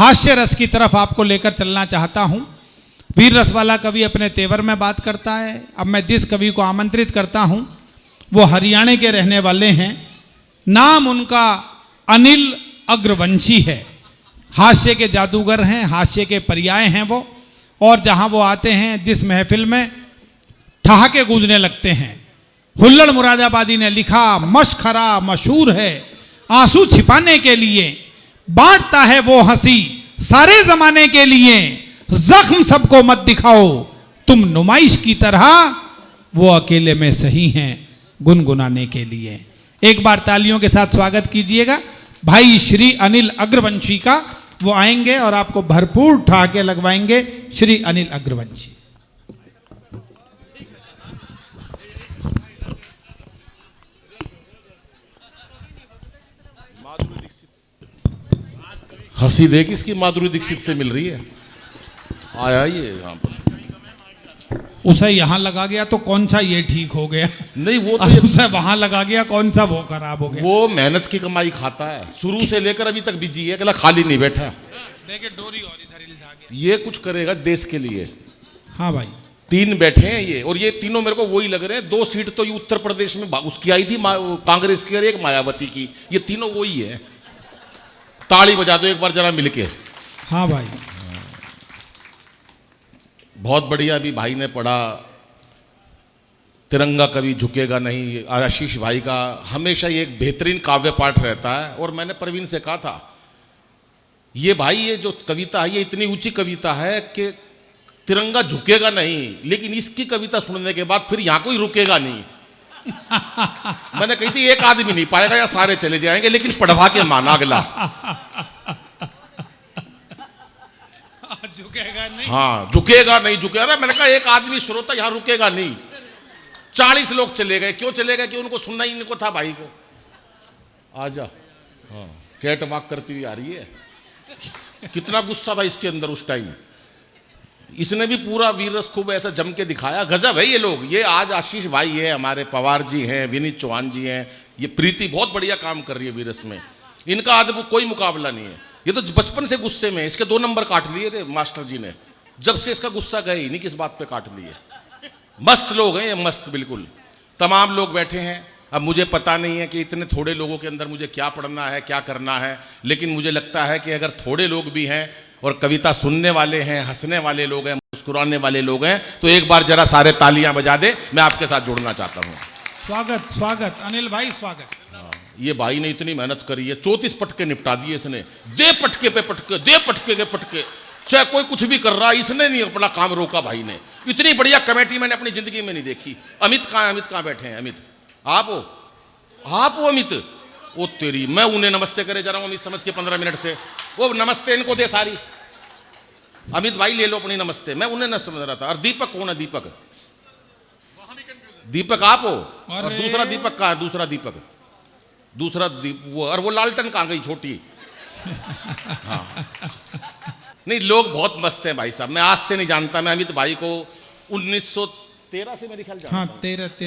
हास्य रस की तरफ आपको लेकर चलना चाहता हूं। वीर रस वाला कवि अपने तेवर में बात करता है। अब मैं जिस कवि को आमंत्रित करता हूं वो हरियाणा के रहने वाले हैं। नाम उनका अनिल अग्रवंशी है। हास्य के जादूगर हैं, हास्य के पर्याय हैं वो। और जहां वो आते हैं, जिस महफिल में ठहाके गूंजने लगते हैं। हुल्लड़ मुरादाबादी ने लिखा, मशखरा मशहूर है आंसू छिपाने के लिए, बांटता है वो हंसी सारे जमाने के लिए, जख्म सबको मत दिखाओ तुम नुमाइश की तरह, वो अकेले में सही हैं गुनगुनाने के लिए। एक बार तालियों के साथ स्वागत कीजिएगा भाई श्री अनिल अग्रवंशी का। वो आएंगे और आपको भरपूर ठहाके लगवाएंगे। श्री अनिल अग्रवंशी। हंसी देख इसकी माधुरी दीक्षित से मिल रही है। आया ये यहाँ पर, उसे यहाँ लगा गया तो कौन सा ये ठीक हो गया? नहीं वो तो उसे वहां लगा गया, कौन सा वो खराब हो गया? वो मेहनत की कमाई खाता है, शुरू से लेकर अभी तक बिजी है, अकेला खाली नहीं बैठा। देखिए डोरी और इधर इल्झा गया। ये कुछ करेगा देश के लिए। हाँ भाई, 3 बैठे हैं ये, और ये तीनों मेरे को वही लग रहे हैं। 2 सीट तो ये उत्तर प्रदेश में उसकी आई थी कांग्रेस की, और एक मायावती की। ये तीनों वही है। ताली बजा दो एक बार जरा मिलके। हाँ भाई, बहुत बढ़िया। अभी भाई ने पढ़ा, तिरंगा कभी झुकेगा नहीं। आशीष भाई का हमेशा ये एक बेहतरीन काव्य पाठ रहता है। और मैंने प्रवीण से कहा था, ये भाई ये जो कविता है ये इतनी ऊंची कविता है कि तिरंगा झुकेगा नहीं, लेकिन इसकी कविता सुनने के बाद फिर यहाँ कोई रुकेगा नहीं। मैंने कही थी एक आदमी नहीं पाएगा या सारे चले जाएंगे, लेकिन पढ़वा के माना अगला। झुकेगा नहीं। हाँ, झुकेगा नहीं, झुकेगा ना। मैंने कहा एक आदमी श्रोता यहाँ रुकेगा नहीं। 40 लोग चले गए। क्यों चले गए? कि उनको सुनना ही नहीं को था भाई को। आजा। हाँ, कैट वॉक करती हुई आ रही है। कितना गुस्सा था इसके अंदर उस टाइम। इसने भी पूरा वीर रस खूब ऐसा जम के दिखाया। गजब है ये लोग। ये आज आशीष भाई है, हमारे पवार जी हैं, विनीत चौहान जी हैं, ये प्रीति बहुत बढ़िया काम कर रही है वीर रस में। इनका आज वो कोई मुकाबला नहीं है। ये तो बचपन से गुस्से में। इसके 2 नंबर काट लिए थे मास्टर जी ने। जब से इसका गुस्सा गए ही नहीं, किस बात पे काट लिए। मस्त लोग हैं ये, मस्त बिल्कुल। तमाम लोग बैठे हैं। अब मुझे पता नहीं है कि इतने थोड़े लोगों के अंदर मुझे क्या पढ़ना है, क्या करना है, लेकिन मुझे लगता है कि अगर थोड़े लोग भी हैं और कविता सुनने वाले हैं, हंसने वाले लोग हैं, मुस्कुराने वाले लोग हैं, तो एक बार जरा सारे तालियां बजा दे। मैं आपके साथ जुड़ना चाहता हूँ। स्वागत स्वागत अनिल भाई, स्वागत। ये भाई ने इतनी मेहनत करी है। 34 पटके निपटा दिए इसने। दे पटके पे पटके, दे पटके के पटके। चाहे कोई कुछ भी कर रहा, इसने नहीं अपना काम रोका भाई ने। इतनी बढ़िया कमेटी मैंने अपनी जिंदगी में नहीं देखी। अमित कहाँ है? अमित कहाँ बैठे हैं? अमित आप हो? आप हो अमित? ओ तेरी, मैं उन्हें नमस्ते करे जा रहा हूँ अमित समझ के 15 मिनट से। वो नमस्ते इनको दे सारी। अमित भाई ले लो अपनी नमस्ते। मैं उन्हें न समझ रहा था। और दीपक कौन है? दीपक, दीपक आप हो? और दूसरा दीपक कहाँ है? दूसरा दीपक, दूसरा वो। और वो लालटन कहाँ गई छोटी? हाँ, नहीं लोग बहुत मस्त हैं भाई साहब। मैं आज से नहीं जानता, मैं अमित भाई को 1913 से मेरे ख्याल जानता हूं।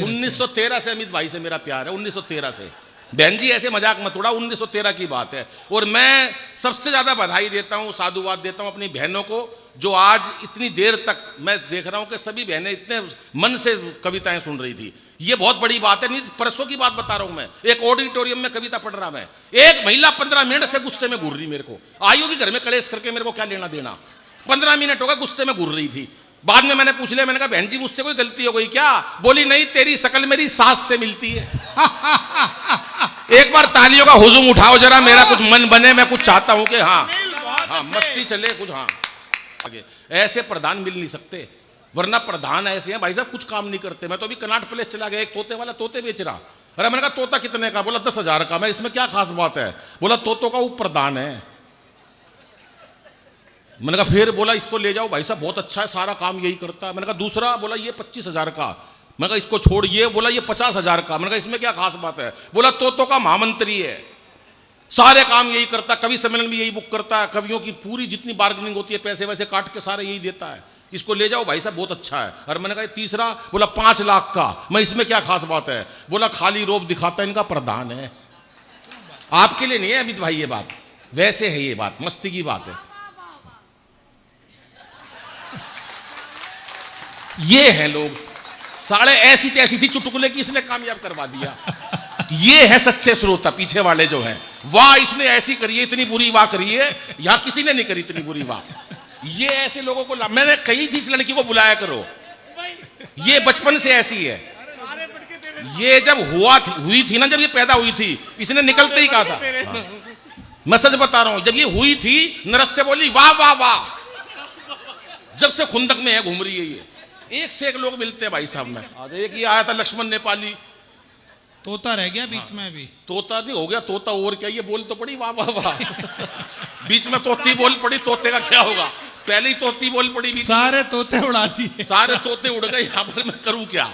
1913 से अमित भाई से मेरा प्यार है। 1913 से। बहन जी ऐसे मजाक मत उड़ा, 1913 की बात है। और मैं सबसे ज्यादा बधाई देता हूं, साधुवाद देता हूं अपनी बहनों को, जो आज इतनी देर तक मैं देख रहा हूं कि सभी बहनें इतने मन से कविताएं सुन रही थी। ये बहुत बड़ी बात है। नहीं परसों की बात बता रहा हूं मैं। एक ऑडिटोरियम में कविता पढ़ रहा मैं, एक महिला 15 मिनट से गुस्से में घूर रही। मेरे को आई होगी घर में कलेश करके, मेरे को क्या लेना देना। 15 मिनट होगा गुस्से में घूर रही थी। बाद में मैंने पूछ लिया, मैंने कहा बहन जी मुझसे कोई गलती हो गई क्या? बोली नहीं, तेरी शकल मेरी सास से मिलती है। एक बार तालियों का हुजूम उठाओ जरा, मेरा कुछ मन बने। मैं कुछ चाहता हूं कि हाँ हाँ मस्ती चले कुछ। हाँ आगे ऐसे प्रधान मिल नहीं सकते, वरना प्रधान ऐसे हैं भाई साहब कुछ काम नहीं करते। मैं तो अभी कनाट प्लेस चला गया, एक तोते वाला तोते बेच रहा। अरे मैंने कहा तोता कितने का? बोला 10,000 का। मैं इसमें क्या खास बात है? बोला तोतों का वो प्रधान है। मैंने कहा फिर? बोला इसको ले जाओ भाई साहब, बहुत अच्छा है, सारा काम यही करता है। मैंने कहा दूसरा? बोला ये 25,000 का। मैंने कहा इसको छोड़। ये बोला ये 50,000 का। मैंने कहा इसमें क्या खास बात है? बोला तोतों का महामंत्री है, सारे काम यही करता है, कवि सम्मेलन भी यही बुक करता है, कवियों की पूरी जितनी बार्गेनिंग होती है पैसे वैसे काट के सारे यही देता है, इसको ले जाओ भाई साहब बहुत अच्छा है। और मैंने कहा तीसरा? बोला 5 लाख का। मैं इसमें क्या खास बात है? बोला खाली रोब दिखाता है, इनका प्रधान है। आपके लिए नहीं है अमित भाई ये बात, वैसे है ये बात, मस्ती की बात है। ये हैं लोग साले, ऐसी तैसी थी चुटकुले की, इसने कामयाब करवा दिया। ये है सच्चे श्रोता, पीछे वाले जो हैं, वाह इसने ऐसी करी है, इतनी बुरी वाह करी है, यहां किसी ने नहीं करी इतनी बुरी वाह। ये ऐसे लोगों को मैंने कही थी इस लड़की को बुलाया करो, ये बचपन से ऐसी है। ये जब हुई थी ना, जब ये पैदा हुई थी, इसने निकलते ही कहा था, मैं सच बता रहा हूं, जब ये हुई थी नरस से बोली वाह वाह वाह, जब से खुंदक में है घूम रही है ये। एक से एक लोग मिलते हैं भाई साहब में। एक ही आया था लक्ष्मण नेपाली, तोता रह गया बीच में भी। तोता नहीं हो गया तोता, और क्या, ये बोल तो पड़ी वाह वाह वाह, बीच में तोती बोल पड़ी, तोते का क्या होगा, पहले ही तोती बोल पड़ी, सारे तोते उड़ा दिए, सारे तोते उड़ गए। यहां पर मैं करूं क्या,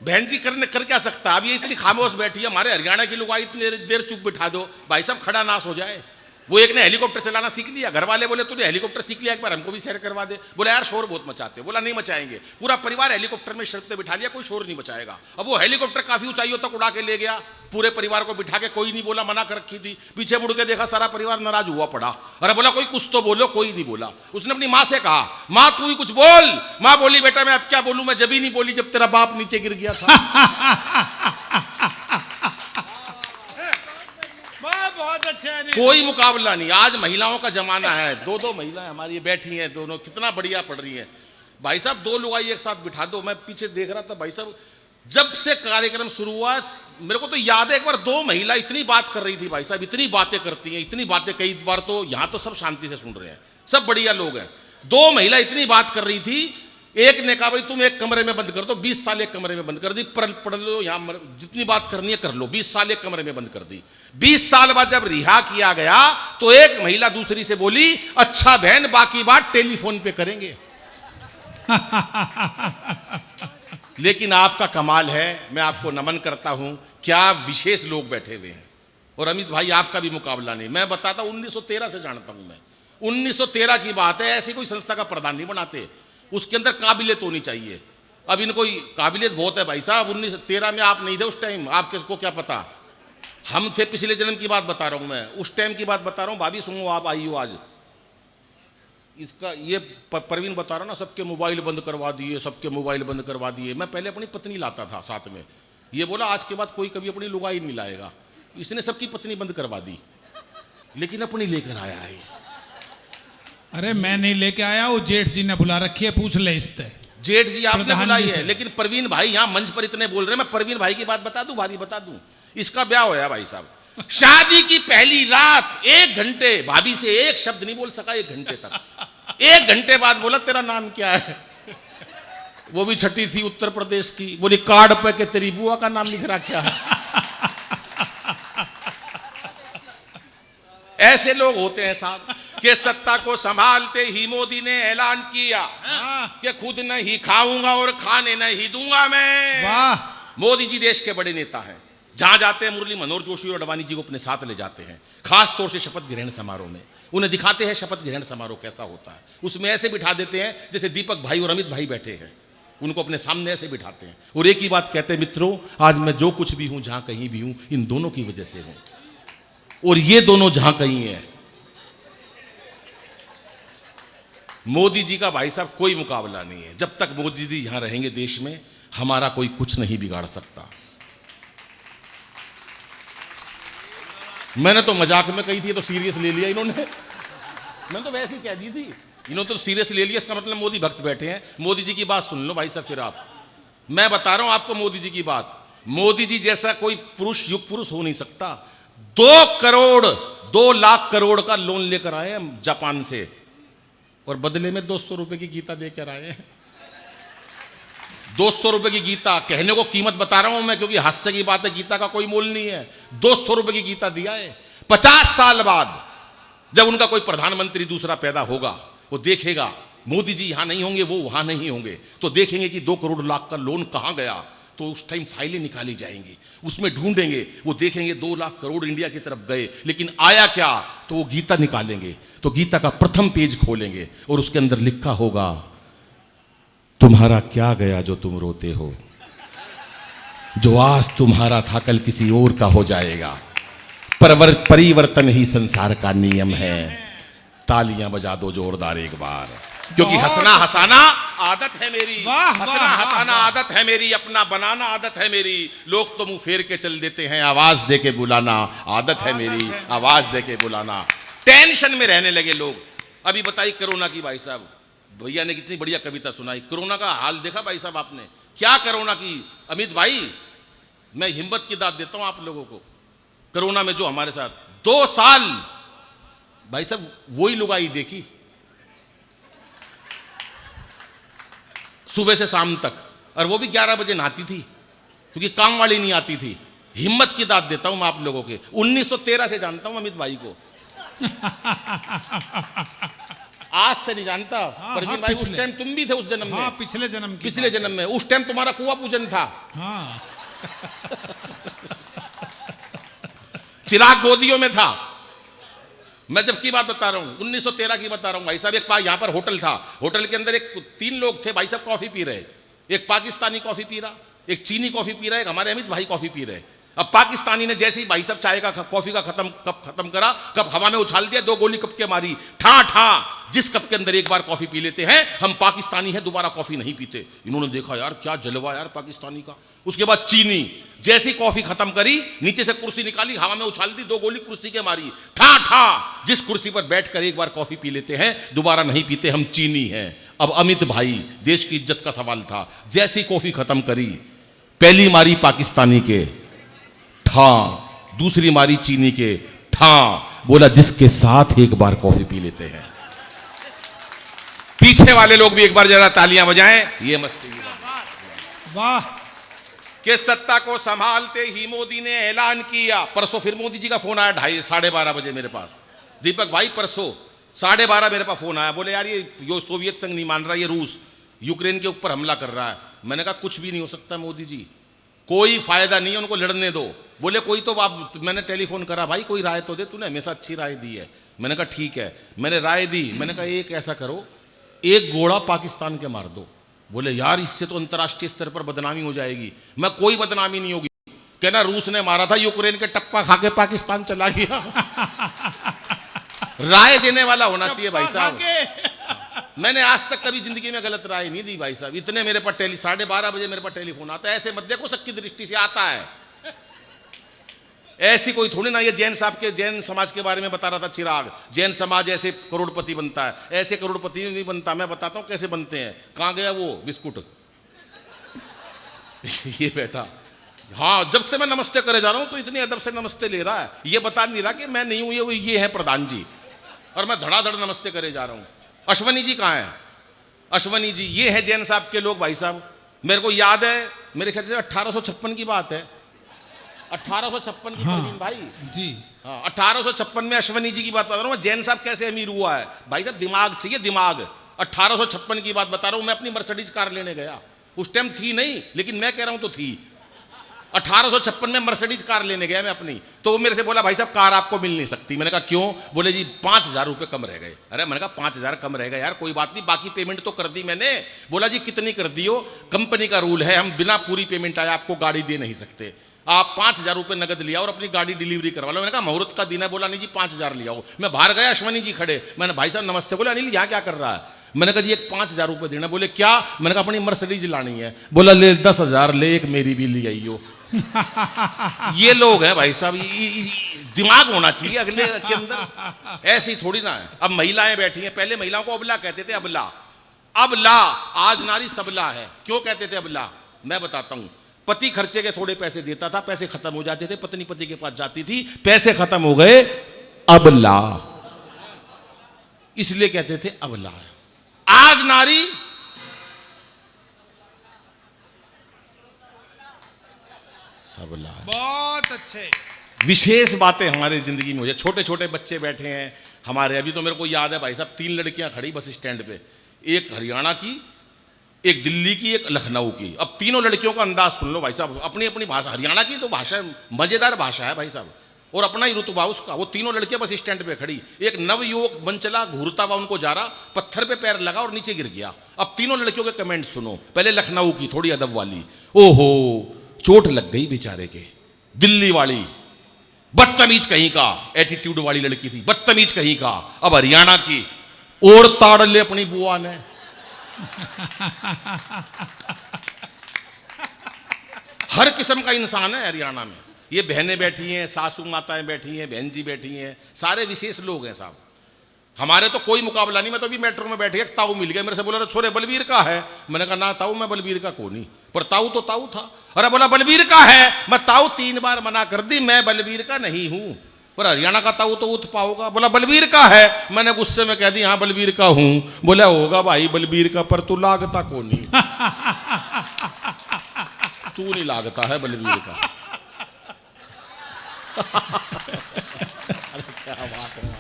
बहन जी कर क्या सकता। अब ये इतनी खामोश बैठी है, हमारे हरियाणा की लोग इतनी देर चुप बिठा दो, भाई साहब खड़ा नाश हो जाए। वो एक ने हेलीकॉप्टर चलाना सीख लिया, घर वाले बोले तूने हेलीकॉप्टर सीख लिया, एक बार हमको भी सैर करवा दे। बोला यार शोर बहुत मचाते हो, बोला नहीं मचाएंगे, पूरा परिवार हेलीकॉप्टर में शर्त पे बिठा लिया, कोई शोर नहीं मचाएगा। अब वो हेलीकॉप्टर काफी ऊंचाइयों तक उड़ा के ले गया, पूरे परिवार को बिठा के, कोई नहीं बोला, मना कर रखी थी। पीछे मुड़ के देखा सारा परिवार नाराज हुआ पड़ा, अरे बोला कोई कुछ तो बोलो, कोई नहीं बोला। उसने अपनी माँ से कहा माँ तू ही कुछ बोल। माँ बोली बेटा मैं अब क्या बोलूं, मैं जब ही नहीं बोली जब तेरा बाप नीचे गिर गया था। बहुत अच्छा है, कोई मुकाबला नहीं। आज महिलाओं का जमाना है, दो महिलाएं हमारी ये बैठी हैं, दोनों कितना बढ़िया पढ़ रही हैं। भाई साहब दो लुगाई एक साथ बिठा दो। मैं पीछे देख रहा था भाई साहब, जब से कार्यक्रम शुरू हुआ मेरे को तो याद है, एक बार दो महिला इतनी बात कर रही थी भाई साहब, इतनी बातें करती हैं, इतनी बातें, कई बार तो यहाँ तो सब शांति से सुन रहे हैं, सब बढ़िया लोग हैं। दो महिला इतनी बात कर रही थी, एक ने कहा भाई तुम एक कमरे में बंद कर दो, 20 साल एक कमरे में बंद कर दी, पढ़ लो यहाँ जितनी बात करनी है कर लो, 20 साल एक कमरे में बंद कर दी। 20 साल बाद जब रिहा किया गया तो एक महिला दूसरी से बोली अच्छा बहन बाकी बात टेलीफोन पे करेंगे। लेकिन आपका कमाल है, मैं आपको नमन करता हूं, क्या विशेष लोग बैठे हुए हैं। और अमित भाई आपका भी मुकाबला नहीं। मैं बताता 1913 से जानता हूं मैं, 1913 की बात है, ऐसी कोई संस्था का प्रधान नहीं बनाते, उसके अंदर काबिलियत होनी चाहिए। अब इनको काबिलियत बहुत है भाई साहब। 1913 में आप नहीं थे उस टाइम, आपको क्या पता, हम थे। पिछले जन्म की बात बता रहा हूं मैं, उस टाइम की बात बता रहा हूं। भाभी सुनो, आप आई हो आज, इसका ये परवीन बता रहा ना, सबके मोबाइल बंद करवा दिए, सबके मोबाइल बंद करवा दिए। मैं पहले अपनी पत्नी लाता था साथ में, ये बोला आज के बाद कोई कभी अपनी लुगाई नहीं लाएगा, इसने सबकी पत्नी बंद करवा दी, लेकिन अपनी लेकर आया है। अरे मैं नहीं लेके आया, वो जेठ जी ने बुला रखी है, पूछ ले इससे। जेठ जी आपने बुलाई है, लेकिन परवीन भाई यहाँ मंच पर इतने बोल रहे हैं, मैं परवीन भाई की बात बता दूं, भाभी बता दूं। इसका ब्याह होया भाई साहब, शादी की पहली रात 1 घंटे भाभी से एक शब्द नहीं बोल सका, 1 घंटे तक। 1 घंटे बाद बोला तेरा नाम क्या है, वो भी छठी थी उत्तर प्रदेश की, बोली कार्ड पे के तेरी बुआ का नाम लिख रहा क्या है। ऐसे लोग होते हैं साहब कि सत्ता को संभालते ही मोदी ने ऐलान किया कि खुद नहीं खाऊंगा और खाने नहीं दूंगा मैं। वाह, मोदी जी देश के बड़े नेता हैं, जहां जाते हैं मुरली मनोहर जोशी और अडवाणी जी को अपने साथ ले जाते हैं, खास तौर से शपथ ग्रहण समारोह में उन्हें दिखाते हैं शपथ ग्रहण समारोह कैसा होता है। उसमें ऐसे बिठा देते हैं जैसे दीपक भाई और अमित भाई बैठे हैं, उनको अपने सामने ऐसे बिठाते हैं और एक ही बात कहते हैं, मित्रों आज मैं जो कुछ भी हूं, जहां कहीं भी हूं, इन दोनों की वजह से हूं, और ये दोनों जहां कहीं हैं। मोदी जी का भाई साहब कोई मुकाबला नहीं है। जब तक मोदी जी यहां रहेंगे देश में, हमारा कोई कुछ नहीं बिगाड़ सकता। मैंने तो मजाक में कही थी, तो सीरियस ले लिया इन्होंने। मैंने तो वैसे ही कह दी थी, इन्होंने तो सीरियस ले लिया। इसका मतलब मोदी भक्त बैठे हैं। मोदी जी की बात सुन लो भाई साहब। फिर आप, मैं बता रहा हूं आपको मोदी जी की बात। मोदी जी जैसा कोई पुरुष, युग पुरुष हो नहीं सकता। 2 लाख करोड़ का लोन लेकर आए हैं जापान से, और बदले में 200 रुपए की गीता देकर आए हैं। 200 रुपए की गीता, कहने को कीमत बता रहा हूं मैं, क्योंकि हास्य की बात है, गीता का कोई मोल नहीं है। 200 रुपए की गीता दिया है। 50 साल बाद जब उनका कोई प्रधानमंत्री दूसरा पैदा होगा, वो देखेगा मोदी जी यहां नहीं होंगे, वो वहां नहीं होंगे, तो देखेंगे कि 2 करोड़ लाख का लोन कहां गया। तो उस टाइम फाइलें निकाली जाएंगी, उसमें ढूंढेंगे, वो देखेंगे 2 लाख करोड़ इंडिया की तरफ गए, लेकिन आया क्या, तो वो गीता निकालेंगे, तो गीता का प्रथम पेज खोलेंगे और उसके अंदर लिखा होगा, तुम्हारा क्या गया जो तुम रोते हो, जो आज तुम्हारा था कल किसी और का हो जाएगा। परिवर्तन ही संसार का नियम है। तालियां बजा दो जोरदार एक बार। क्योंकि बहुत हंसना हंसाना आदत है मेरी, वाह, हंसना वाह, हंसाना वाह। आदत है मेरी, अपना बनाना आदत है मेरी। लोग तो मुंह फेर के चल देते हैं, आवाज दे के बुलाना आदत है मेरी, आवाज दे के बुलाना। टेंशन में रहने लगे लोग। अभी बताइए कोरोना की, भाई साहब भैया ने कितनी बढ़िया कविता सुनाई। कोरोना का हाल देखा भाई साहब आपने, क्या कोरोना की। अमित भाई मैं हिम्मत की दाद देता हूं आप लोगों को। कोरोना में जो हमारे साथ 2 साल भाई साहब वही लुगाई देखी सुबह से शाम तक, और वो भी 11 बजे नहाती थी क्योंकि काम वाली नहीं आती थी। हिम्मत की दाद देता हूं मैं आप लोगों के। 1913 से जानता हूं अमित भाई को, आज से नहीं जानता। परवीन भाई उस टाइम तुम भी थे उस जन्म में। हाँ, पिछले जन्म की पिछले जन्म में उस टाइम तुम्हारा कुआं पूजन था। हाँ चिराग गोदियों में था। मैं जब की बात बता रहा हूं 1913 की बता रहा हूं भाई साहब। एक यहां पर होटल था, होटल के अंदर 3 लोग थे भाई साहब, कॉफी पी रहे। एक पाकिस्तानी कॉफी पी रहा, एक चीनी कॉफी पी रहा, एक हमारे अमित भाई कॉफी पी रहे। अब पाकिस्तानी ने जैसे ही भाई साहब चाय का कॉफी का कप खत्म करा, कप हवा में उछाल दिया, 2 गोली कप के मारी, ठा ठा। जिस कप के अंदर एक बार कॉफी पी लेते हैं हम पाकिस्तानी हैं, दोबारा कॉफी नहीं पीते। इन्होंने देखा यार क्या जलवा यार पाकिस्तानी का। उसके बाद चीनी, जैसी कॉफी खत्म करी नीचे से कुर्सी निकाली, हवा में उछाल दी, 2 गोली कुर्सी के मारी, ठा ठा। जिस कुर्सी पर बैठकर एक बार कॉफी पी लेते हैं दोबारा नहीं पीते, हम चीनी हैं। अब अमित भाई देश की इज्जत का सवाल था, जैसी कॉफी खत्म करी पहली मारी पाकिस्तानी के ठा, दूसरी मारी चीनी के ठा। बोला जिसके साथ एक बार कॉफी पी लेते हैं। पीछे वाले लोग भी एक बार जरा तालियां बजाएं। ये मस्ती की बात। वाह। कि सत्ता को संभालते ही मोदी ने ऐलान किया। परसों फिर मोदी जी का फोन आया 12:30 बजे मेरे पास। दीपक भाई परसों 12:30 मेरे पास फोन आया, बोले यार ये सोवियत संघ नहीं मान रहा, ये रूस यूक्रेन के ऊपर हमला कर रहा है। मैंने कहा कुछ भी नहीं हो सकता मोदी जी, कोई फायदा नहीं है, उनको लड़ने दो। बोले कोई तो आप, मैंने टेलीफोन करा, भाई कोई राय तो दे, तूने हमेशा अच्छी राय दी है। मैंने कहा ठीक है, मैंने राय दी। मैंने कहा एक ऐसा करो, एक गोला पाकिस्तान के मार दो। बोले यार इससे तो अंतर्राष्ट्रीय स्तर पर बदनामी हो जाएगी। मैं कोई बदनामी नहीं होगी, कहना रूस ने मारा था, यूक्रेन के टप्पा खा के पाकिस्तान चला गया। राय देने वाला होना चाहिए भाई साहब। मैंने आज तक कभी जिंदगी में गलत राय नहीं दी भाई साहब। इतने मेरे पास 12:30 बजे मेरे पास टेलीफोन आता है। ऐसे मत देखो सबकी दृष्टि से आता है, ऐसी कोई थोड़ी ना। ये जैन साहब के जैन समाज के बारे में बता रहा था चिराग, जैन समाज ऐसे करोड़पति बनता है, ऐसे करोड़पति नहीं बनता। मैं बताता हूं कैसे बनते हैं। कहां गया वो बिस्कुट? ये बैठा। हाँ जब से मैं नमस्ते करे जा रहा हूं तो इतनी अदब से नमस्ते ले रहा है, ये बता नहीं रहा कि मैं नहीं हूं, ये है प्रधान जी, और मैं धड़ाधड़ नमस्ते करे जा रहा हूं। अश्वनी जी कहाँ है? अश्वनी जी ये है जैन साहब के लोग भाई साहब। मेरे को याद है, मेरे ख्याल से 1856 की बात है, 1856 की। परवीन भाई जी हाँ 1856 में अश्वनी जी की बात बता रहा हूँ। जैन साहब कैसे अमीर हुआ है भाई साहब, दिमाग चाहिए दिमाग। 1856 की बात बता रहा हूँ। मैं अपनी मर्सिडीज कार लेने गया, उस टाइम थी नहीं लेकिन मैं कह रहा हूँ तो थी। 1856 में मर्सिडीज कार लेने गया मैं अपनी, तो वो मेरे से बोला भाई साहब कार आपको मिल नहीं सकती। मैंने कहा क्यों? बोले जी 5,000 रुपये कम रह गए। अरे मैंने कहा 5,000 कम रह गए यार, कोई बात नहीं, बाकी पेमेंट तो कर दी मैंने। बोला जी कितनी कर दी हो? कंपनी का रूल है हम बिना पूरी पेमेंट आए आपको गाड़ी दे नहीं सकते, आप 5,000 रुपये नगद लिया और अपनी गाड़ी डिलीवरी करवा लो। मैंने कहा मुहूर्त का दिन है। बोला नहीं जी 5,000 लिया हो। मैं बाहर गया, अश्वनी जी खड़े, मैंने भाई साहब नमस्ते। बोला अनिल यहाँ क्या कर रहा है? मैंने कहा जी एक 5,000 रुपये देना। बोले क्या? मैंने कहा अपनी मर्सिडीज लानी है। बोला ले 10,000 ले, एक मेरी भी ले आई हो। ये लोग हैं भाई साहब, दिमाग होना चाहिए अगले के अंदर, ऐसी थोड़ी ना है। अब महिलाएं बैठी हैं, पहले महिलाओं को अबला कहते थे, अबला अबला, आज नारी सबला है। क्यों कहते थे अबला? मैं बताता हूं। पति खर्चे के थोड़े पैसे देता था, पैसे खत्म हो जाते थे, पत्नी पति के पास जाती थी, पैसे खत्म हो गए, अबला, इसलिए कहते थे अबला। आज नारी सबला है। बहुत अच्छे विशेष बातें हमारी जिंदगी में हो जाए। छोटे छोटे बच्चे बैठे हैं हमारे, अभी तो मेरे को याद है भाई साहब 3 लड़कियां खड़ी बस स्टैंड पे, एक हरियाणा की, एक दिल्ली की, एक लखनऊ की। अब तीनों लड़कियों का अंदाज सुन लो भाई साहब, अपनी अपनी भाषा। हरियाणा की तो भाषा मजेदार भाषा है भाई साहब, और अपना ही रुतबा उसका। वो तीनों लड़कियां बस स्टैंड पे खड़ी, एक नवयुवक मंचला घूरता हुआ उनको जा रहा, पत्थर पे पैर लगा और नीचे गिर गया। अब तीनों लड़कियों के कमेंट सुनो। पहले लखनऊ की थोड़ी अदब वाली, ओहो चोट लग गई बेचारे के। दिल्ली वाली बदतमीज कहीं का, एटीट्यूड वाली लड़की थी, बदतमीज कहीं का। अब हरियाणा की, और ताड़ ले अपनी बुआ ने। हर किस्म का इंसान है हरियाणा में। ये बहनें बैठी हैं, सासू माताएं बैठी हैं, बहन जी बैठी हैं, सारे विशेष लोग हैं साहब। हमारे तो कोई मुकाबला नहीं। मैं तो अभी मेट्रो में बैठी, एक ताऊ मिल गया, मेरे से बोला छोरे बलबीर का है। मैंने कहा ना ताऊ, मैं बलबीर का को नहीं, पर ताऊ तो ताऊ था। अरे बोला बलबीर का है। मैं ताऊ 3 बार मना कर दी, मैं बलबीर का नहीं हूं, पर हरियाणा का ताऊ तो उठ पाओगा। बोला बलबीर का है। मैंने गुस्से में कह दी हाँ बलबीर का हूं। बोला होगा भाई बलबीर का, पर तू लागता को नहीं। तू नहीं लागता है बलबीर का।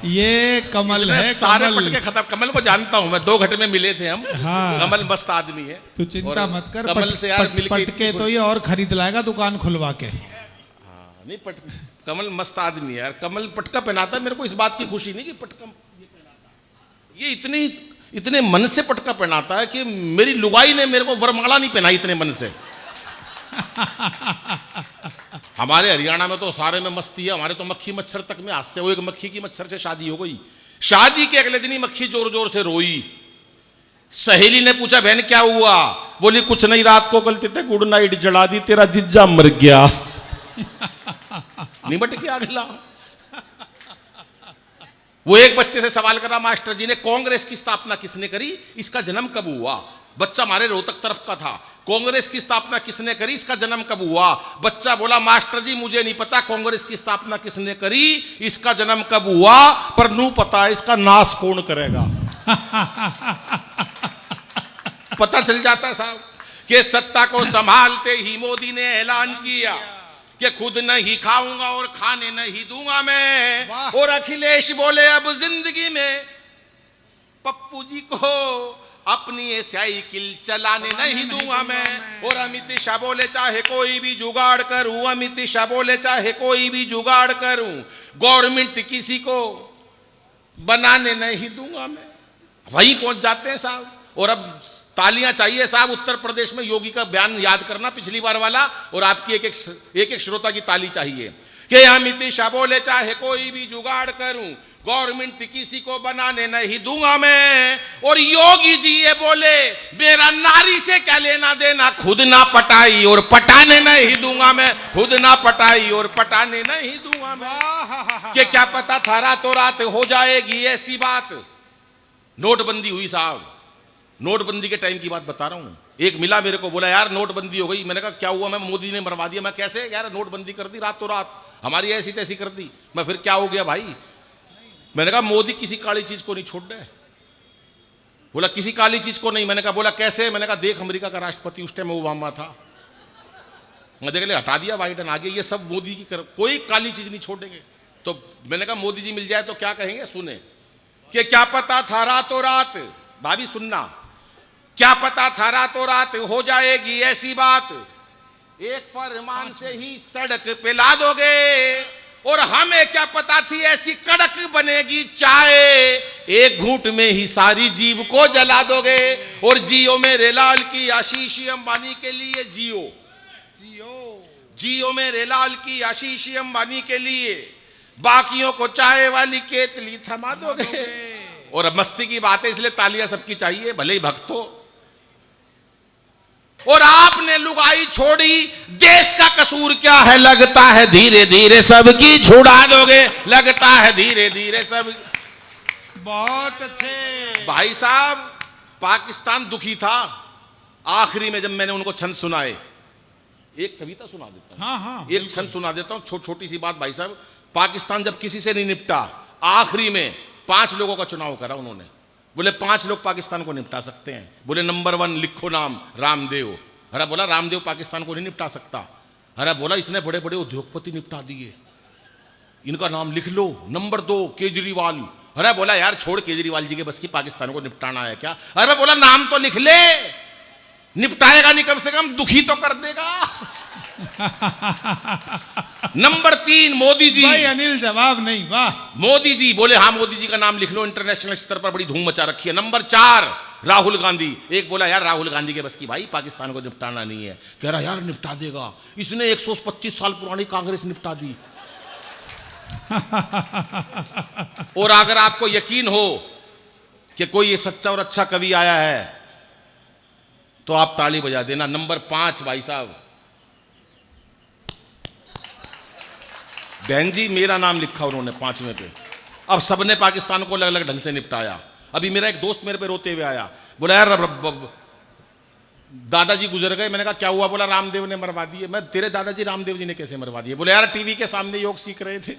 ये कमल है, सारे कमल। पटके खत्म। कमल को जानता हूं मैं, 2 घंटे में मिले थे हम। हाँ। कमल मस्त आदमी है, तू चिंता मत कर। कमल से यार मिलके पटके तो ये और खरीद लाएगा दुकान खुलवा के। नहीं कमल मस्त आदमी है यार। कमल पटका पहनाता है, मेरे को इस बात की खुशी नहीं कि पटका ये इतने मन से पटका पहनाता है कि मेरी लुगाई ने मेरे को वरमाला नहीं पहनाई इतने मन से। हमारे हरियाणा में तो सारे में मस्ती है। हमारे तो मक्खी मच्छर तक में, आज से वो एक मक्खी की मच्छर से शादी हो गई। शादी के अगले दिन ही मक्खी जोर जोर से रोई। सहेली ने पूछा बहन क्या हुआ? बोली कुछ नहीं, रात को गलती से गुड नाइट जला दी, तेरा जिज्जा मर गया। निमट के अगला। वो एक बच्चे से सवाल करा मास्टर जी ने, कांग्रेस की स्थापना किसने करी, इसका जन्म कब हुआ? बच्चा हमारे रोहतक तरफ का था। कांग्रेस की स्थापना किसने करी, इसका जन्म कब हुआ? बच्चा बोला मास्टर जी मुझे नहीं पता कांग्रेस की स्थापना किसने करी, इसका जन्म कब हुआ, पर नू पता है इसका नाश कौन करेगा। पता चल जाता है साहब कि सत्ता को संभालते ही मोदी ने ऐलान किया कि खुद नहीं खाऊंगा और खाने नहीं दूंगा मैं। और अखिलेश बोले अब जिंदगी में पप्पू जी को अपनी ये साइकिल चलाने नहीं दूंगा मैं। और अमित शाह बोले चाहे कोई भी जुगाड़ करूं, अमित शाह बोले चाहे कोई भी जुगाड़ करूं, गवर्नमेंट किसी को बनाने नहीं दूंगा मैं। वहीं पहुंच जाते हैं साहब। और अब तालियां चाहिए साहब। उत्तर प्रदेश में योगी का बयान याद करना पिछली बार वाला, और आपकी एक एक श्रोता की ताली चाहिए कि अमित शाह बोले चाहे कोई भी जुगाड़ करूं, गवर्नमेंट किसी को बनाने नहीं दूंगा मैं। और योगी जी ये बोले मेरा नारी से क्या लेना देना, खुद ना पटाई और पटाने नहीं दूंगा मैं, खुद ना पटाई और पटाने नहीं दूंगा मैं। कि क्या पता था रातों रात हो जाएगी ऐसी बात। नोटबंदी हुई साहब, नोटबंदी के टाइम की बात बता रहा हूं। एक मिला मेरे को, बोला यार नोटबंदी हो गई। मैंने कहा क्या हुआ? मैं मोदी ने मरवा दिया। मैं कैसे यार, नोटबंदी कर दी रातों रात, हमारी ऐसी तैसी कर दी। मैं फिर क्या हो गया भाई? मैंने कहा मोदी किसी काली चीज को नहीं छोड़ रहे। बोला किसी काली चीज को नहीं। मैंने कहा बोला कैसे? मैंने कहा देख अमेरिका का राष्ट्रपति उस टाइम ओबामा था, मैं देख ले हटा दिया बाइडन, आगे ये सब मोदी की कोई काली चीज नहीं छोड़ेंगे। तो मैंने कहा मोदी जी मिल जाए तो क्या कहेंगे, सुने कि क्या पता था रातों रात, भाभी सुनना, क्या पता था रातों रात हो जाएगी ऐसी बात, एक फरमान से ही सड़क पे ला दोगे। और हमें क्या पता थी ऐसी कड़क बनेगी चाय, एक घूंट में ही सारी जीव को जला दोगे। और जियो मेरे लाल की आशीष अंबानी के लिए, जियो जियो मेरे लाल की आशीष अंबानी के लिए, बाकियों को चाय वाली केतली थमा दोगे। और अब मस्ती की बात है इसलिए तालियां सबकी चाहिए, भले ही भक्त हो। और आपने लुगाई छोड़ी, देश का कसूर क्या है, लगता है धीरे धीरे सबकी छुड़ा दोगे, लगता है धीरे धीरे सब। बहुत अच्छे भाई साहब, पाकिस्तान दुखी था। आखिरी में जब मैंने उनको छंद सुनाए, एक कविता सुना देता हूं। हाँ, एक छंद सुना देता हूं, छोटी सी बात भाई साहब। पाकिस्तान जब किसी से नहीं निपटा, आखिरी में 5 लोगों का चुनाव करा उन्होंने। बोले 5 लोग पाकिस्तान को निपटा सकते हैं। बोले नंबर 1 लिखो नाम, रामदेव। अरे बोला रामदेव पाकिस्तान को नहीं निपटा सकता। अरे बोला इसने बड़े बड़े उद्योगपति निपटा दिए, इनका नाम लिख लो। नंबर 2 केजरीवाल। अरे बोला यार छोड़, केजरीवाल जी के बस की पाकिस्तान को निपटाना है क्या? अरे बोला नाम तो लिख ले, निपटाएगा नहीं, कम से कम दुखी तो कर देगा। नंबर 3 मोदी जी। भाई अनिल जवाब नहीं, वाह। मोदी जी। बोले हाँ मोदी जी का नाम लिख लो, इंटरनेशनल स्तर पर बड़ी धूम मचा रखी है। नंबर 4 राहुल गांधी। एक बोला यार राहुल गांधी के बस की भाई पाकिस्तान को निपटाना नहीं है। कह रहा यार निपटा देगा, इसने 125 साल पुरानी कांग्रेस निपटा दी। और अगर आपको यकीन हो कि कोई ये सच्चा और अच्छा कवि आया है तो आप ताली बजा देना। नंबर 5 भाई साहब, बहन जी मेरा नाम लिखा उन्होंने 5वें पे। अब सबने पाकिस्तान को अलग अलग ढंग से निपटाया। अभी मेरा एक दोस्त मेरे पे रोते हुए आया, बोला यार दादाजी गुजर गए। मैंने कहा क्या हुआ? बोला रामदेव ने मरवा दिए। मैं तेरे दादाजी रामदेव जी ने कैसे मरवा दिए? बोले यार टीवी के सामने योग सीख रहे थे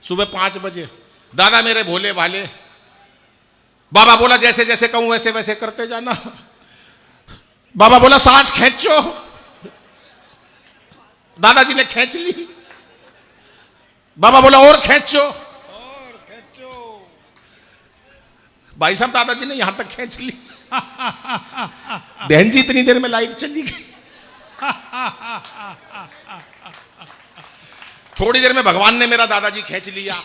सुबह 5 बजे। दादा मेरे भोले भाले। बाबा बोला जैसे जैसे कहूं वैसे वैसे करते जाना। बाबा बोला सांस खींचो, दादाजी ने खींच ली। बाबा बोला और खींचो, भाई साहब दादाजी ने यहां तक खींच ली। बहन जी इतनी देर में लाइट चली गई। थोड़ी देर में भगवान ने मेरा दादाजी खींच लिया,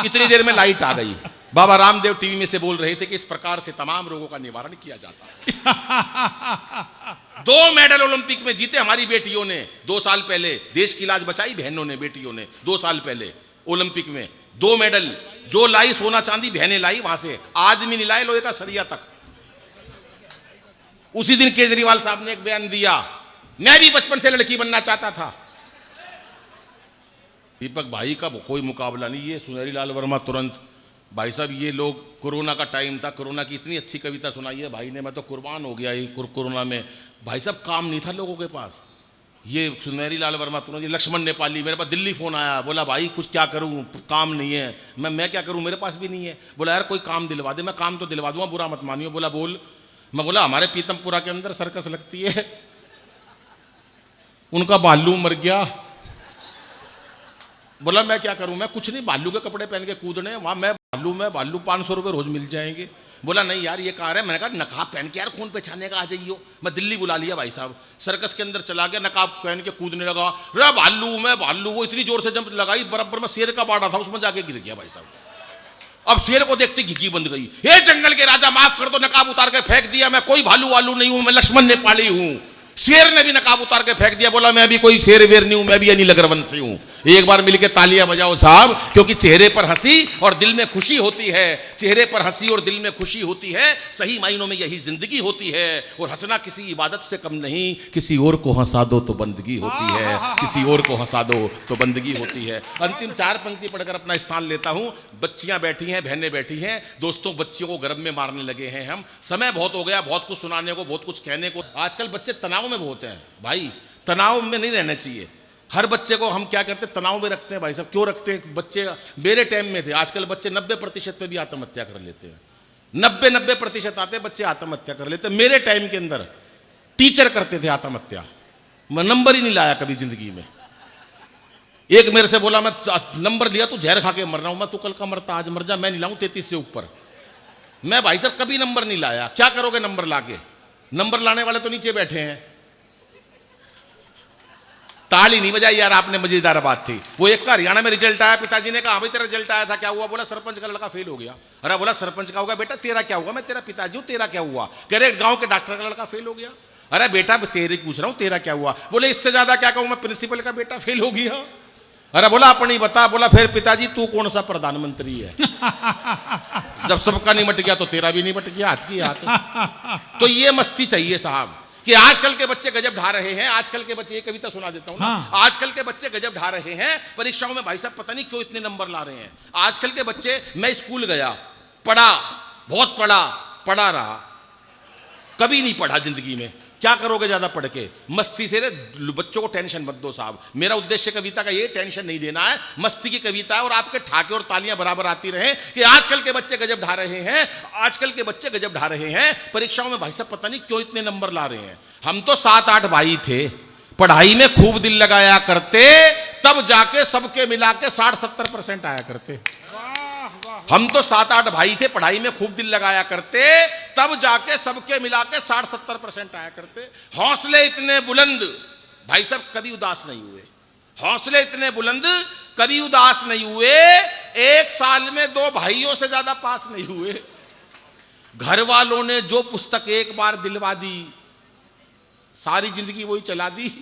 इतनी देर में लाइट आ गई। बाबा रामदेव टीवी में से बोल रहे थे कि इस प्रकार से तमाम रोगों का निवारण किया जाता है। 2 मेडल ओलंपिक में जीते हमारी बेटियों ने 2 साल पहले। देश की लाज बचाई बहनों ने, बेटियों ने 2 साल पहले ओलंपिक में 2 मेडल। जो लाई सोना चांदी बहनें लाई वहां से, आदमी नहीं लाए लोहे का सरिया तक। उसी दिन केजरीवाल साहब ने एक बयान दिया, मैं भी बचपन से लड़की बनना चाहता था। दीपक भाई का कोई मुकाबला नहीं है। सुनहरी लाल वर्मा तुरंत, भाई साहब ये लोग, कोरोना का टाइम था, कोरोना की इतनी अच्छी कविता सुनाई है भाई ने, मैं तो कुर्बान हो गया। ये कोरोना में भाई साहब काम नहीं था लोगों के पास। ये सुनहरी लाल वर्मा तुरंत, ये लक्ष्मण नेपाली, मेरे पास दिल्ली फोन आया, बोला भाई कुछ क्या करूं, काम नहीं है। मैं क्या करूं, मेरे पास भी नहीं है। बोला यार कोई काम दिलवा दे। मैं काम तो दिलवा दूंगा, बुरा मत मानियो। बोला बोल। मैं बोला हमारे पीतमपुरा के अंदर सर्कस लगती है, उनका भालू मर गया। बोला मैं क्या करूं, मैं कुछ नहीं, भालू के कपड़े पहन के कूदने वहां, मैं भालू 500 रुपये रोज मिल जाएंगे। बोला नहीं यार ये कार है। मैंने कहा नकाब पहन के यार खून पहचाने का आ जाइयो। मैं दिल्ली बुला लिया भाई साहब, सर्कस के अंदर चला गया, नकाब पहन के कूदने लगा। रे भालू, वो इतनी जोर से जंप लगाई, बराबर में शेर का बाड़ा था, उसमें जाके गिर गया भाई साहब। अब शेर को देखते घिघी बंद गई। हे जंगल के राजा माफ कर दो, नकाब उतार के फेंक दिया, मैं कोई भालू वालू नहीं हूं, मैं लक्ष्मण नेपाली हूं। शेर ने भी नकाब उतार के फेंक दिया, बोला मैं भी कोई शेर वेर नहीं हूं, मैं भी अनिल अग्रवंशी हूं। एक बार मिलके तालियां बजाओ साहब, क्योंकि चेहरे पर हंसी और दिल में खुशी होती है। चेहरे पर हंसी और दिल में खुशी होती है, सही मायनों में यही जिंदगी होती है। और हंसना किसी इबादत से कम नहीं, किसी और को हंसा दो तो बंदगी होती है, किसी और को हंसा दो तो बंदगी होती है। अंतिम 4 पंक्ति पढ़कर अपना स्थान लेता हूं। बच्चियां बैठी हैं, बहनें बैठी हैं, दोस्तों बच्चियों को गर्भ में मारने लगे हैं हम। समय बहुत हो गया, बहुत कुछ सुनाने को, बहुत कुछ कहने को। आजकल बच्चे तनाव में बहुत हैं भाई, तनाव में नहीं रहना चाहिए। हर बच्चे को हम क्या करते हैं, तनाव में रखते हैं भाई साहब। क्यों रखते हैं? बच्चे मेरे टाइम में थे, आजकल बच्चे 90% पे भी आत्महत्या कर लेते हैं। 90% आते बच्चे आत्महत्या कर लेते हैं। मेरे टाइम के अंदर टीचर करते थे आत्महत्या, मैं नंबर ही नहीं लाया कभी जिंदगी में। एक मेरे से बोला मैं नंबर लिया तो जहर खा के मर रहा हूं। मैं तो कल का मरता आज मर जा, मैं नहीं लाऊं 33 से ऊपर। मैं भाई साहब कभी नंबर नहीं लाया। क्या करोगे नंबर लाके? नंबर लाने वाले तो नीचे बैठे हैं। ताली नहीं बजाई यार आपने, मजेदार बात थी। वो एक का हरियाणा में रिजल्ट आया, पिताजी ने कहा हाँ भाई तेरा रिजल्ट आया था, क्या हुआ? बोला सरपंच का लड़का फेल हो गया। अरे बोला सरपंच का होगा बेटा, तेरा क्या हुआ? मैं तेरा पिताजी हूं, तेरा क्या हुआ? कह रहे गांव के डॉक्टर का लड़का फेल हो गया। अरे बेटा तेरे पूछ रहा हूं तेरा क्या हुआ? बोले इससे ज्यादा क्या कहूं, मैं प्रिंसिपल का बेटा फेल हो गया। अरे बोला अपनी बता। बोला फिर पिताजी तू कौन सा प्रधानमंत्री है? जब सबका निमट गया तो तेरा भी निमट गया, हाथ की हाथ। तो ये मस्ती चाहिए साहब कि आजकल के बच्चे गजब ढा रहे हैं। आजकल के बच्चे, ये कविता सुना देता हूं ना। आजकल के बच्चे गजब ढा रहे हैं परीक्षाओं में भाई साहब, पता नहीं क्यों इतने नंबर ला रहे हैं आजकल के बच्चे। मैं स्कूल गया, पढ़ा, बहुत पढ़ा रहा, कभी नहीं पढ़ा जिंदगी में। क्या करोगे ज्यादा पढ़ के? मस्ती से बच्चों को टेंशन मत दो साहब। मेरा उद्देश्य कविता का ये टेंशन नहीं देना है, मस्ती की कविता है और आपके ठाके और तालियां बराबर आती रहे कि आजकल के बच्चे गजब ढा रहे हैं, आजकल के बच्चे गजब ढा रहे हैं परीक्षाओं में भाई साहब, पता नहीं क्यों इतने नंबर ला रहे हैं। हम तो 7-8 भाई थे, पढ़ाई में खूब दिल लगाया करते, तब जाके सबके मिला के 60-70% आया करते। हम तो 7-8 भाई थे, पढ़ाई में खूब दिल लगाया करते, तब जाके सबके मिला के 60-70% आया करते। हौसले इतने बुलंद भाई साहब कभी उदास नहीं हुए। हौसले इतने बुलंद कभी उदास नहीं हुए। एक साल में 2 भाइयों से ज्यादा पास नहीं हुए। घर वालों ने जो पुस्तक एक बार दिलवा दी, सारी जिंदगी वही चला दी।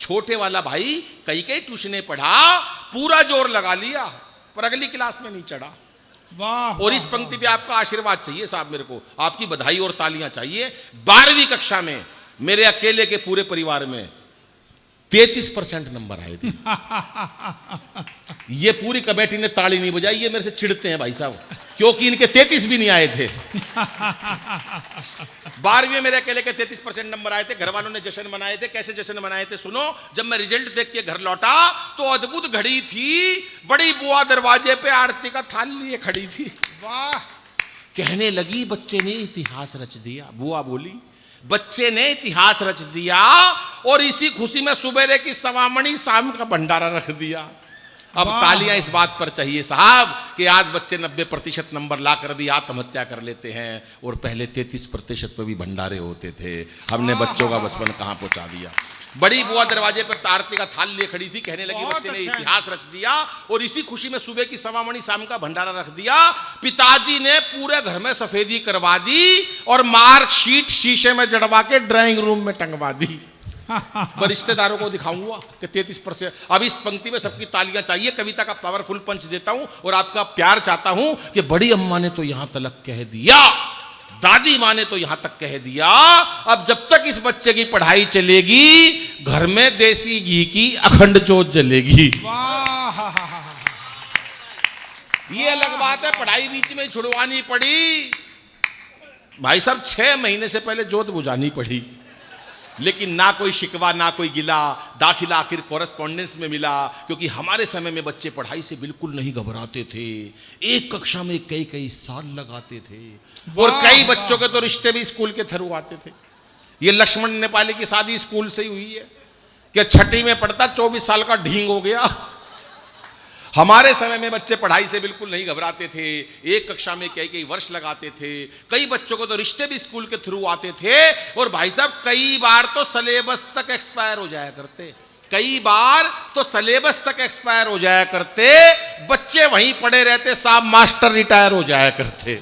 छोटे वाला भाई कई ट्यूशनें पढ़ा, पूरा जोर लगा लिया, पर अगली क्लास में नहीं चढ़ा। वाह और इस पंक्ति पे आपका आशीर्वाद चाहिए साहब, मेरे को आपकी बधाई और तालियां चाहिए। 12वीं कक्षा में मेरे अकेले के पूरे परिवार में 33% नंबर आए थे। ये पूरी कमेटी ने ताली नहीं बजाई, ये मेरे से चिढ़ते हैं भाई साहब, क्योंकि इनके 33 भी नहीं आए थे। 12वीं में मेरे अकेले के 33% नंबर आए थे। घर वालों ने जश्न मनाए थे। कैसे जश्न मनाए थे सुनो। जब मैं रिजल्ट देख के घर लौटा तो अद्भुत घड़ी थी। बड़ी बुआ दरवाजे पे आरती का थाल लिए खड़ी थी। वाह। कहने लगी बच्चे ने इतिहास रच दिया। बुआ बोली बच्चे ने इतिहास रच दिया और इसी खुशी में सुबेरे की सवामणी शाम का भंडारा रख दिया। अब तालियां इस बात पर चाहिए साहब कि आज बच्चे 90% नंबर लाकर भी आत्महत्या कर लेते हैं और पहले 33% पर भी भंडारे होते थे। हमने बच्चों का बचपन कहां पहुंचा दिया। बड़ी बुआ दरवाजे पर आरती का थाल लिए खड़ी थी। कहने लगी बच्चे ने इतिहास रच दिया और इसी खुशी में सुबह की सवामणी शाम का भंडारा रख दिया। पिताजी ने पूरे घर में सफेदी करवा दी और मार्कशीट शीशे में जड़वा के ड्राइंग रूम में टंगवा दी। मैं रिश्तेदारों को दिखाऊंगा कि 33%। अब इस पंक्ति में सबकी तालियां चाहिए। कविता का पावरफुल पंच देता हूं और आपका प्यार चाहता हूं कि बड़ी अम्मा ने तो यहां तक कह दिया, दादी माँ ने तो यहां तक कह दिया, अब जब तक इस बच्चे की पढ़ाई चलेगी घर में देसी घी की अखंड जोत जलेगी। ये अलग बात है पढ़ाई बीच में छुड़वानी पड़ी। भाई साहब 6 महीने से पहले जोत बुझानी पड़ी, लेकिन ना कोई शिकवा ना कोई गिला। दाखिला आखिर कॉरेस्पॉन्डेंस में मिला, क्योंकि हमारे समय में बच्चे पढ़ाई से बिल्कुल नहीं घबराते थे। एक कक्षा में कई कई साल लगाते थे और कई बच्चों के तो रिश्ते भी स्कूल के थ्रू आते थे। ये लक्ष्मण नेपाली की शादी स्कूल से ही हुई है कि 6ठी में पढ़ता 24 साल का ढींग हो गया। हमारे समय में बच्चे पढ़ाई से बिल्कुल नहीं घबराते थे। एक कक्षा में कई कई वर्ष लगाते थे। कई बच्चों को तो रिश्ते भी स्कूल के थ्रू आते थे और भाई साहब कई बार तो सिलेबस तक एक्सपायर हो जाया करते। कई बार तो सिलेबस तक एक्सपायर हो जाया करते। बच्चे वहीं पड़े रहते, साहब मास्टर रिटायर हो जाया करते।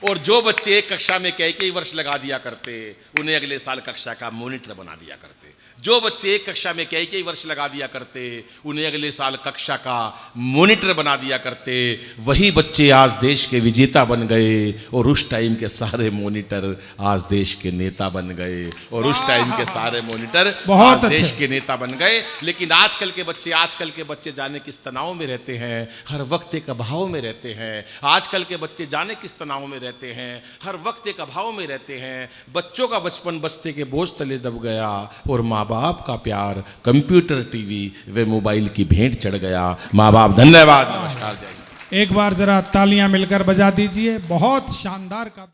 और जो बच्चे एक कक्षा में कई वर्ष लगा दिया करते उन्हें अगले साल कक्षा का मॉनिटर बना दिया करते। जो बच्चे एक कक्षा में कई वर्ष लगा दिया करते उन्हें अगले साल कक्षा का मॉनिटर बना दिया करते। वही बच्चे आज देश के विजेता बन गए और उस टाइम के सारे मॉनिटर आज देश के नेता बन गए और उस टाइम के सारे मॉनिटर आज देश के नेता बन गए। लेकिन आजकल के बच्चे जाने किस तनाव में रहते हैं, हर वक्त एक अभाव में रहते हैं। आजकल के बच्चे जाने किस तनाव में रहते हैं, हर वक्त एक अभाव में रहते हैं। बच्चों का बचपन बस्ते के बोझ तले दब गया और माँ बाप का प्यार कंप्यूटर, टीवी व मोबाइल की भेंट चढ़ गया। माँ बाप धन्यवाद, नमस्कार, जय। एक बार जरा तालियां मिलकर बजा दीजिए। बहुत शानदार का